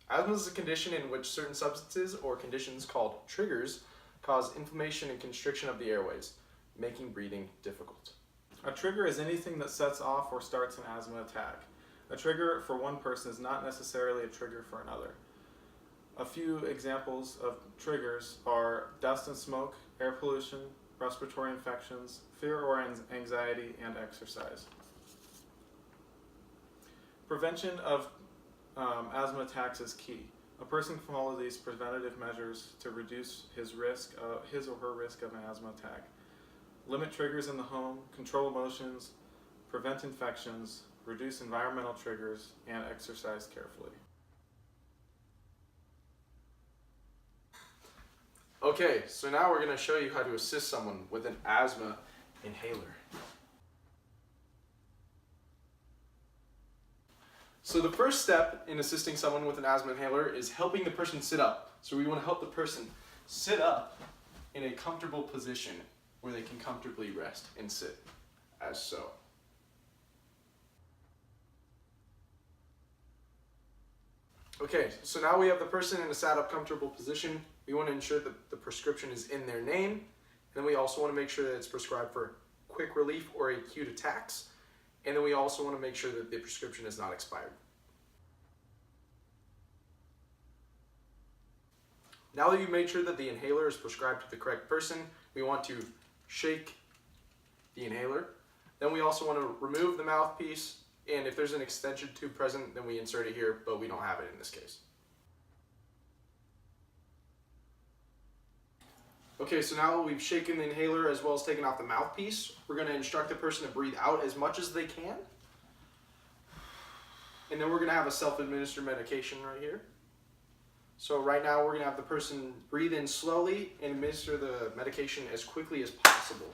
Asthma is a condition in which certain substances or conditions called triggers cause inflammation and constriction of the airways, making breathing difficult. A trigger is anything that sets off or starts an asthma attack. A trigger for one person is not necessarily a trigger for another. A few examples of triggers are dust and smoke, air pollution, respiratory infections, fear or anxiety, and exercise. Prevention of asthma attacks is key. A person can follow these preventative measures to reduce his or her risk of an asthma attack. Limit triggers in the home, control emotions, prevent infections, reduce environmental triggers, and exercise carefully. Okay, so now we're going to show you how to assist someone with an asthma inhaler. So the first step in assisting someone with an asthma inhaler is helping the person sit up. So we want to help the person sit up in a comfortable position where they can comfortably rest and sit, as so. Okay, so now we have the person in a sat up comfortable position. We want to ensure that the prescription is in their name, and then we also want to make sure that it's prescribed for quick relief or acute attacks, and then we also want to make sure that the prescription is not expired. Now that you've made sure that the inhaler is prescribed to the correct person, we want to shake the inhaler. Then we also want to remove the mouthpiece, and if there's an extension tube present, then we insert it here, but we don't have it in this case. Okay, so now we've shaken the inhaler as well as taken off the mouthpiece. We're going to instruct the person to breathe out as much as they can. And then we're going to have a self-administered medication right here. So right now we're going to have the person breathe in slowly and administer the medication as quickly as possible.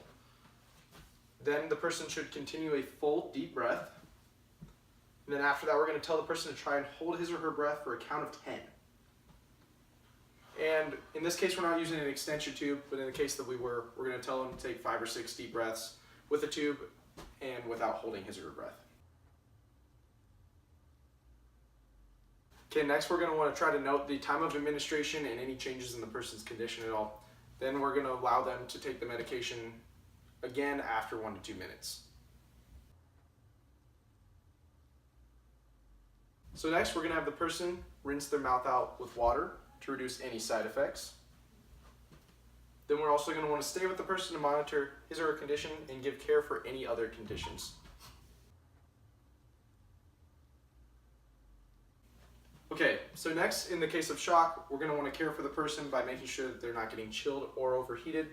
Then the person should continue a full deep breath. And then after that we're going to tell the person to try and hold his or her breath for a count of 10. And in this case, we're not using an extension tube, but in the case that we're going to tell them to take 5 or 6 deep breaths with a tube and without holding his or her breath. Okay, next we're going to want to try to note the time of administration and any changes in the person's condition at all. Then we're going to allow them to take the medication again after 1 to 2 minutes. So next we're going to have the person rinse their mouth out with water to reduce any side effects. Then we're also going to want to stay with the person to monitor his or her condition and give care for any other conditions. Okay, so next in the case of shock, we're going to want to care for the person by making sure that they're not getting chilled or overheated.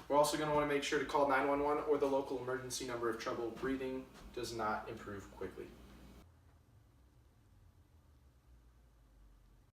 We're also going to want to make sure to call 911 or the local emergency number if trouble breathing does not improve quickly.